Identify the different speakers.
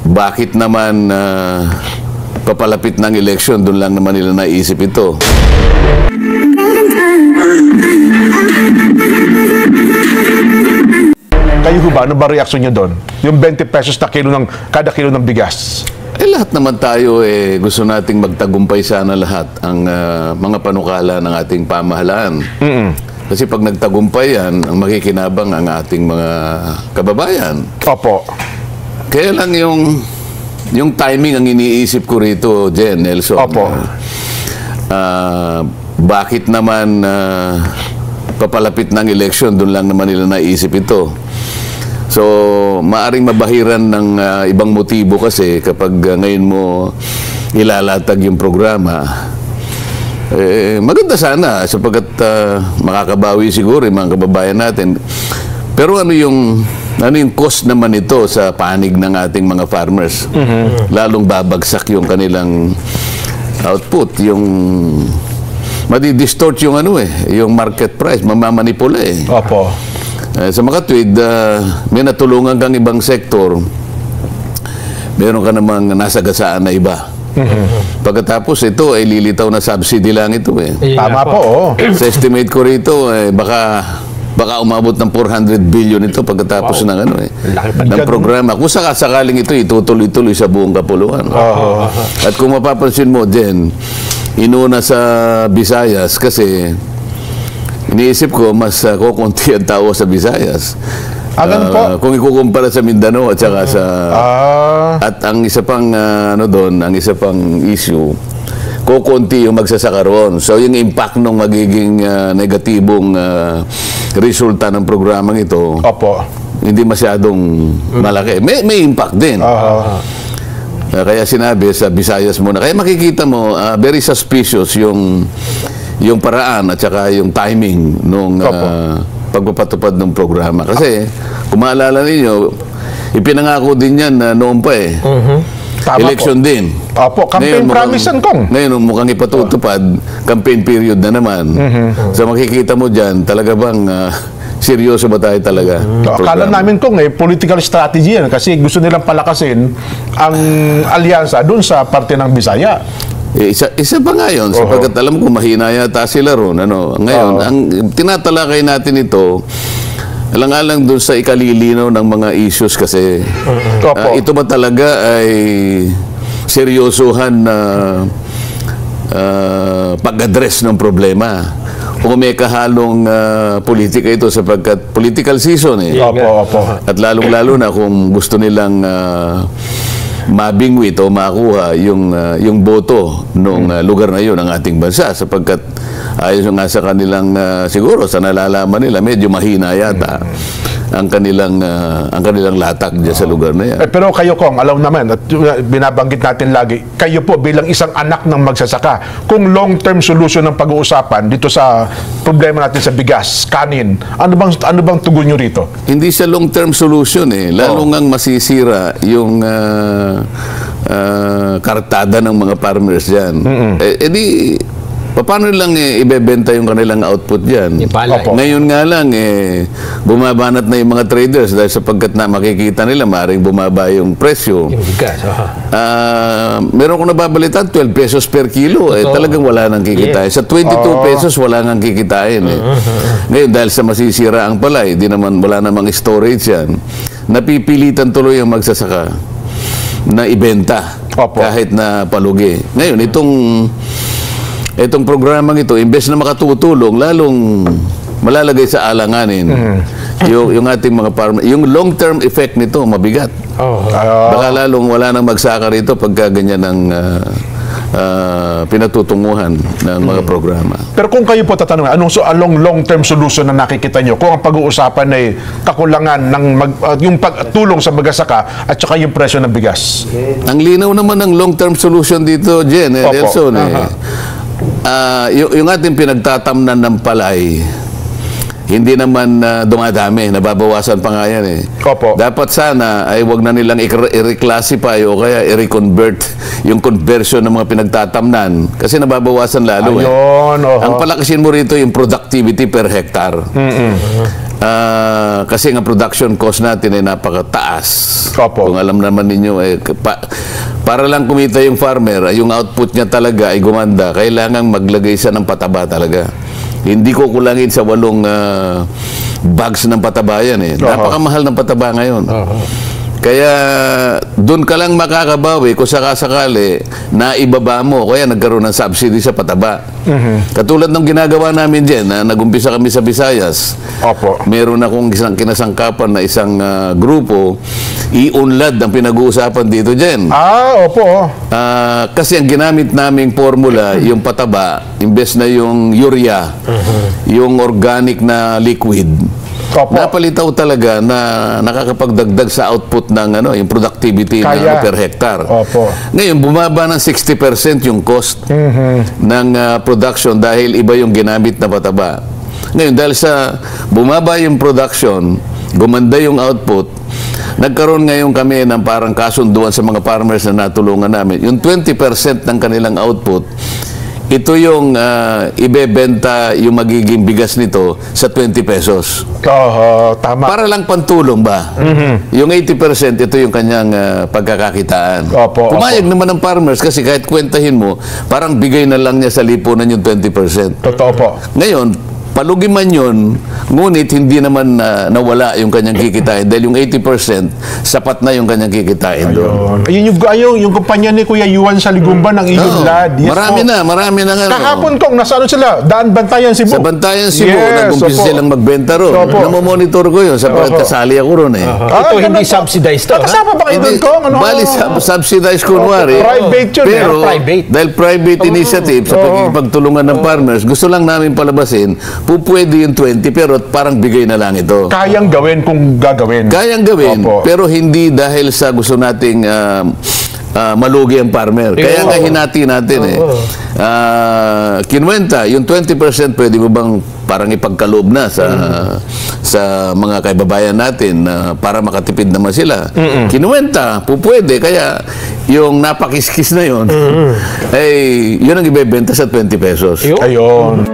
Speaker 1: bakit naman papalapit ng eleksyon, doon lang naman nila naisip ito.
Speaker 2: Kayo ho ba? Ano ba reaksyon nyo doon? Yung 20 pesos na kilo ng, kada kilo ng bigas.
Speaker 1: Lahat naman tayo gusto nating magtagumpay sana lahat ang mga panukala ng ating pamahalaan. Kasi pag nagtagumpay yan, ang makikinabang ang ating mga kababayan.
Speaker 2: Opo.
Speaker 1: Kaya lang yung timing ang iniisip ko rito, Jen, Nelson.
Speaker 2: Opo.
Speaker 1: Bakit naman papalapit ng eleksyon, doon lang naman nila naisip ito. So, maaring mabahiran ng ibang motibo kasi kapag ngayon mo ilalatag yung programa, maganda sana sapagkat makakabawi siguro yung mga kababayan natin. Pero ano yung cost naman ito sa panig ng ating mga farmers? Lalong babagsak yung kanilang output, yung madidistort yung yung market price, mamamanipula
Speaker 2: Opo.
Speaker 1: Sa makatwid, may natulungan kang ibang sektor, meron ka namang nasagasaan na iba. Pagkatapos ito ay lilitaw na subsidy lang ito
Speaker 2: Tama po.
Speaker 1: Sa estimate ko rito, baka umabot ng 400 billion ito pagkatapos ng ng programa. Kung sakaling ito itutuloy-tuloy sa buong kapuluan. At kung mapapansin mo, Jen, inuna sa Visayas kasi iniisip ko mas kukunti ang tao sa Visayas.
Speaker 2: Po?
Speaker 1: Kung ikukumpara sa Mindanao at saka sa at ang isa pang ang isa pang issue, kukunti yung magsasaka roon. So yung impact ng magiging negatibong resulta ng programang ito,
Speaker 2: Opo.
Speaker 1: hindi masyadong malaki. May impact din. Kaya sinabi sa Visayas muna. Kaya makikita mo, very suspicious yung paraan at saka yung timing nung pagpapatupad ng programa. Kasi, kung maalala ninyo, ipinangako din yan noon pa election po din.
Speaker 2: Opo, campaign promise yan, Kong.
Speaker 1: Ngayon, mukhang ipatutupad, campaign period na naman. So makikita mo dyan, talaga bang seryoso ba tayo talaga?
Speaker 2: Akala namin, Kong, political strategy yan kasi gusto nilang palakasin ang alyansa dun sa parte ng Bisaya.
Speaker 1: Isa pa nga yun, sapagkat alam ko mahina yata sila ron. Ngayon, ang tinatalakay natin ito, alang-alang doon sa ikalilinaw ng mga issues kasi ito ba talaga ay seryosohan na pag-address ng problema? Kung may kahalong politika ito sapagkat political season At lalong-lalo na kung gusto nilang mabingwit o makuha yung boto ng lugar na yun ng ating bansa sapagkat ayon nga sa kanilang siguro sa nalalaman nila medyo mahina yata ang kanilang latak diyan sa lugar na yan.
Speaker 2: Pero kayo, Kong, alam naman at binabanggit natin lagi, kayo po bilang isang anak ng magsasaka, kung long-term solution ng pag-uusapan dito sa problema natin sa bigas, kanin, ano bang tugon nyo rito?
Speaker 1: Hindi siya long-term solution lalo ngang masisira yung kartada ng mga farmers diyan. Paano lang ibebenta yung kanilang output diyan? Ngayon nga lang bumabanat na yung mga traders dahil sapagkat na makikita nila maring bumaba yung presyo.
Speaker 3: Yung bigas.
Speaker 1: Meron kong nababalitan 12 pesos per kilo talagang wala nang kikitain. Sa 22 pesos wala nang kikitain Ngayon dahil sa masisira ang palay, wala namang storage yan. Napipilitan tuloy ang magsasaka na ibenta kahit na palugi. Ngayon itong programang ito, imbes na makatutulong, lalong malalagay sa alanganin yung ating mga farmer. Yung long-term effect nito, mabigat. Baka lalong wala nang magsaka rito pagka ganyan ng pinatutunguhan ng mga programa.
Speaker 2: Pero kung kayo po tatanungin, anong long-term solution na nakikita nyo kung ang pag-uusapan ay kakulangan ng yung pagtulong sa magsasaka at saka yung presyo ng bigas?
Speaker 1: Ang linaw naman ng long-term solution dito, Jen, Nelson, yung ating pinagtatamnan ng palay, hindi naman dumadami, nababawasan pa nga yan Dapat sana ay wag na nilang i-reclassify o kaya i-reconvert yung conversion ng mga pinagtatamnan kasi nababawasan lalo
Speaker 2: Ayun,
Speaker 1: Ang palakasin mo rito yung productivity per hectare. Kasi ang production cost natin ay napakataas.
Speaker 2: Opo.
Speaker 1: Kung alam naman ninyo, para lang kumita yung farmer, yung output niya talaga ay gumanda, kailangan maglagay siya ng pataba talaga. Hindi ko kulangin sa 8 bags ng pataba yan eh. Napakamahal ng pataba ngayon. Kaya doon ka lang makakabawi kung sakasakali na ibaba mo, kaya nagkaroon ng subsidy sa pataba. Katulad ng ginagawa namin dyan, na nag-umpisa kami sa Visayas.
Speaker 2: Opo.
Speaker 1: Meron akong isang kinasangkapan na isang grupo, i-unlad ang pinag-uusapan dito dyan.
Speaker 2: Opo.
Speaker 1: Kasi ang ginamit naming formula, yung pataba, imbes na yung urea, yung organic na liquid,
Speaker 2: Opo.
Speaker 1: napalitaw talaga na nakakapagdagdag sa output ng yung productivity
Speaker 2: Kaya.
Speaker 1: per hectare.
Speaker 2: Opo.
Speaker 1: Ngayon, bumaba ng 60% yung cost ng production dahil iba yung ginamit na pataba. Ngayon, dahil sa bumaba yung production, gumanda yung output, nagkaroon ngayon kami ng parang kasunduan sa mga farmers na natulungan namin. Yung 20% ng kanilang output, ito yung ibebenta yung magiging bigas nito sa 20 pesos.
Speaker 2: Tama.
Speaker 1: Para lang pantulong ba? Yung 80%, ito yung kanyang pagkakakitaan.
Speaker 2: Opo,
Speaker 1: Pumayag naman ng farmers kasi kahit kwentahin mo, parang bigay na lang niya sa lipunan yung 20%.
Speaker 2: Totoo po.
Speaker 1: Ngayon, palugi man yun, ngunit hindi naman nawala yung kanyang kikitain dahil yung 80% sapat na yung kanyang kikitain doon.
Speaker 2: Ayun yung kumpanya ni Kuya Yuan sa Ligumba ng Iyunlad. Yes,
Speaker 1: marami na nga.
Speaker 2: Kahapon kong nasaan sila? Daan Bantayan, Cebu.
Speaker 1: Sa Bantayan, Cebu, nag-umpisa
Speaker 2: opo.
Speaker 1: silang magbenta ron.
Speaker 2: Opo.
Speaker 1: Namomonitor ko yun sapagkat kasali ako ron eh.
Speaker 3: Ito hindi subsidized to.
Speaker 2: Kasama ba kayo doon ko?
Speaker 1: Bali, subsidized kunwari.
Speaker 2: Private yun.
Speaker 1: Pero,
Speaker 3: private.
Speaker 1: dahil private initiative sa pagtulungan ng farmers, gusto lang namin palabasin, pwede yung 20, pero parang bigay na lang ito.
Speaker 2: Kayang gawin kung gagawin.
Speaker 1: Kayang gawin,
Speaker 2: Opo.
Speaker 1: pero hindi dahil sa gusto nating malugi ang farmer. Kaya nga hinati natin eh. Kinuwenta, yung 20% pwede mo bang parang ipagkaloob na sa mga kaibabayan natin para makatipid naman sila. Kinuwenta, pwede. Kaya yung napakiskis na yun, ay yun ang ibebenta sa 20 pesos.
Speaker 2: Ayun.